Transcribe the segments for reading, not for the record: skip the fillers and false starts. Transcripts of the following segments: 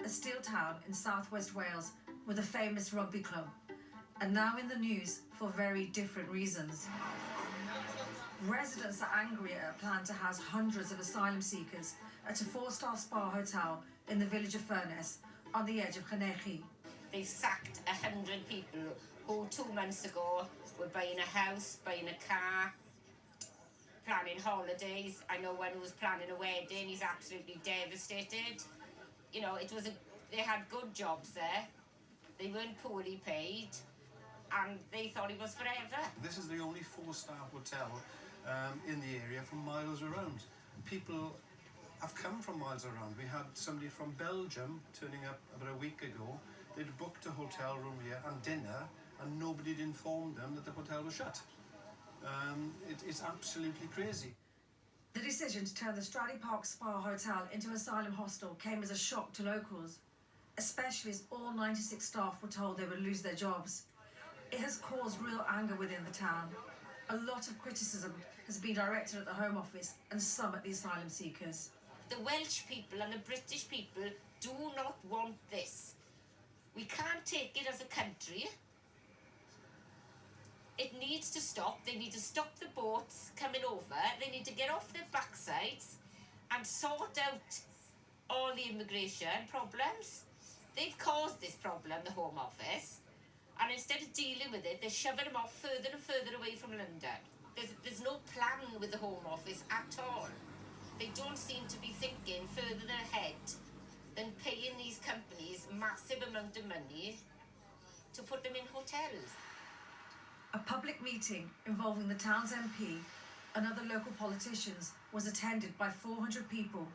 a steel town in southwest Wales with a famous rugby club, and now in the news for very different reasons. Residents are angry at a plan to house hundreds of asylum seekers at a 4-star spa hotel in the village of Furness on the edge of Llanelli. They've sacked 100 people who 2 months ago were buying a house, buying a car, planning holidays. I know one who was planning a wedding, he's absolutely devastated. You know, they had good jobs there, they weren't poorly paid, and they thought it was forever. This is the only 4-star hotel in the area from miles around. People have come from miles around. We had somebody from Belgium turning up about a week ago. They'd booked a hotel room here and dinner, and nobody had informed them that the hotel was shut. It's absolutely crazy. The decision to turn the Stradey Park Spa Hotel into an asylum hostel came as a shock to locals, especially as all 96 staff were told they would lose their jobs. It has caused real anger within the town. A lot of criticism has been directed at the Home Office and some at the asylum seekers. The Welsh people and the British people do not want this. We can't take it as a country. It needs to stop. They need to stop the boats coming over. They need to get off their backsides and sort out all the immigration problems. They've caused this problem, the Home Office, and instead of dealing with it, they're shoving them off further and further away from London. There's no plan with the Home Office at all. They don't seem to be thinking further ahead than paying these companies massive amount of money to put them in hotels. A public meeting involving the town's MP and other local politicians was attended by 400 people,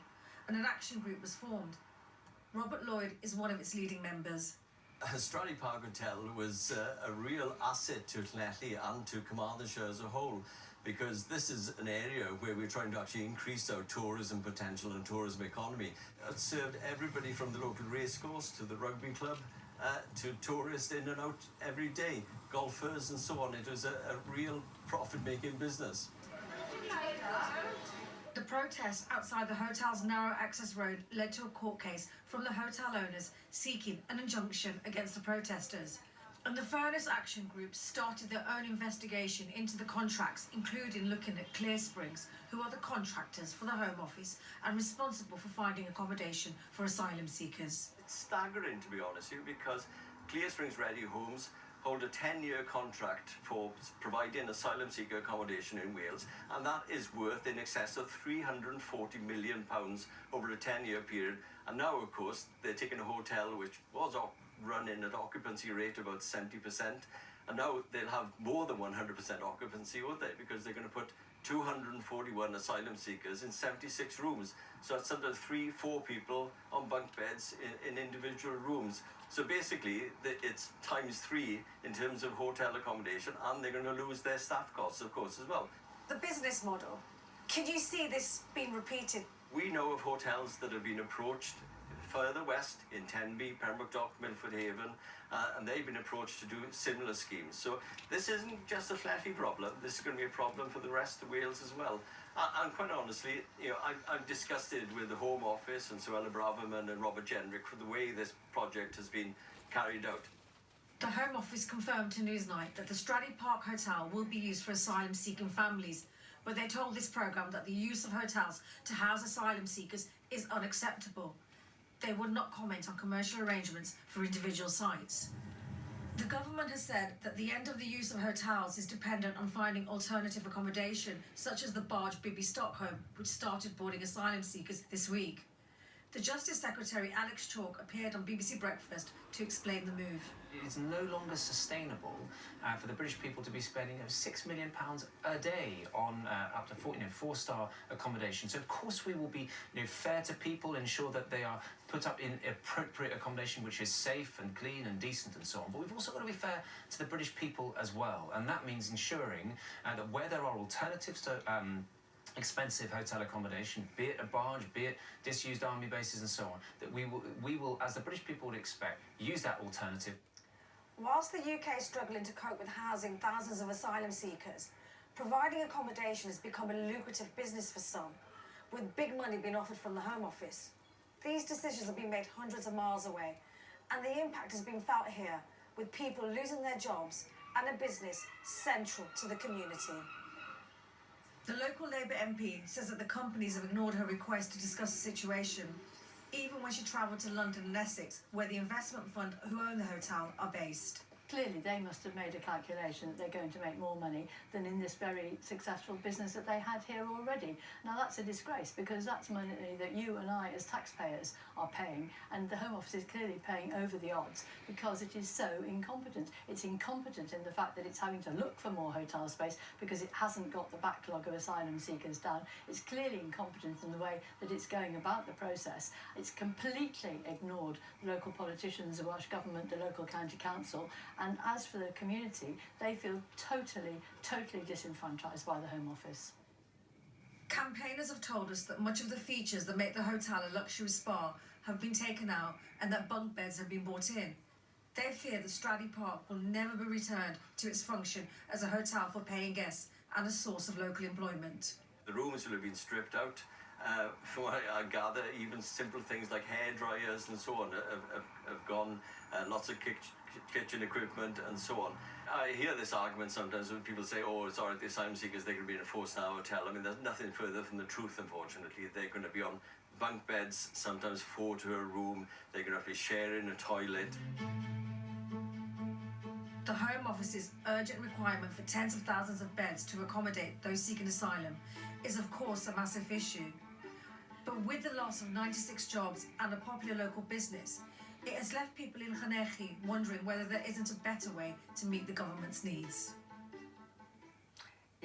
and an action group was formed. Robert Lloyd is one of its leading members. Stradey Park Hotel was a real asset to Llanelli and to Carmarthenshire as a whole, because this is an area where we're trying to actually increase our tourism potential and tourism economy. It served everybody from the local racecourse to the rugby club to tourists in and out every day, golfers and so on. It was a real profit-making business. The protest outside the hotel's narrow access road led to a court case from the hotel owners seeking an injunction against the protesters. And the Furness Action Group started their own investigation into the contracts, including looking at Clear Springs, who are the contractors for the Home Office and responsible for finding accommodation for asylum seekers. It's staggering, to be honest with you, because Clear Springs Ready Homes hold a 10-year contract for providing asylum seeker accommodation in Wales, and that is worth in excess of £340 million over a 10-year period. And now, of course, they're taking a hotel which was running at occupancy rate of about 70%, and now they'll have more than 100% occupancy, won't they? Because they're going to put 241 asylum seekers in 76 rooms. So that's under 3-4 people on bunk beds in individual rooms. So basically, it's ×3 in terms of hotel accommodation, and they're going to lose their staff costs, of course, as well. The business model, could you see this being repeated? We know of hotels that have been approached further west in Tenby, Pembroke Dock, Milford Haven, and they've been approached to do similar schemes. So this isn't just a Llanelli problem. This is going to be a problem for the rest of Wales as well. And quite honestly, you know, I'm disgusted with the Home Office and Suella Braverman and Robert Jenrick for the way this project has been carried out. The Home Office confirmed to Newsnight that the Stradey Park Hotel will be used for asylum-seeking families, but they told this programme that the use of hotels to house asylum seekers is unacceptable. They would not comment on commercial arrangements for individual sites. The government has said that the end of the use of hotels is dependent on finding alternative accommodation, such as the barge Bibby Stockholm, which started boarding asylum seekers this week. The Justice Secretary Alex Chalk appeared on BBC Breakfast to explain the move. It's no longer sustainable for the British people to be spending £6 million a day on up to 4-star accommodation. So of course we will be fair to people, ensure that they are put up in appropriate accommodation which is safe and clean and decent and so on. But we've also got to be fair to the British people as well, and that means ensuring that where there are alternatives to expensive hotel accommodation, be it a barge, be it disused army bases and so on, that we will, as the British people would expect, use that alternative. Whilst the UK is struggling to cope with housing thousands of asylum seekers, providing accommodation has become a lucrative business for some, with big money being offered from the Home Office. These decisions have been made hundreds of miles away, and the impact has been felt here, with people losing their jobs and a business central to the community. The local Labour MP says that the companies have ignored her request to discuss the situation, even when she travelled to London and Essex, where the investment fund who own the hotel are based. Clearly, they must have made a calculation that they're going to make more money than in this very successful business that they had here already. Now, that's a disgrace, because that's money that you and I as taxpayers are paying, and the Home Office is clearly paying over the odds because it is so incompetent. It's incompetent in the fact that it's having to look for more hotel space because it hasn't got the backlog of asylum seekers down. It's clearly incompetent in the way that it's going about the process. It's completely ignored the local politicians, the Welsh Government, the local county council, and as for the community, they feel totally disenfranchised by the Home Office. Campaigners have told us that much of the features that make the hotel a luxury spa have been taken out and that bunk beds have been brought in. They fear that Stradey Park will never be returned to its function as a hotel for paying guests and a source of local employment. The rooms will have been stripped out. From what I gather, even simple things like hair dryers and so on have gone. Lots of kitchen equipment and so on. I hear this argument sometimes when people say, oh, it's all right, the asylum seekers, they're going to be in a 4-star hotel. I mean, there's nothing further from the truth, unfortunately. They're going to be on bunk beds, sometimes 4 to a room. They're going to have to be sharing a toilet. The Home Office's urgent requirement for tens of thousands of beds to accommodate those seeking asylum is, of course, a massive issue. But with the loss of 96 jobs and a popular local business, it has left people in Llanelli wondering whether there isn't a better way to meet the government's needs.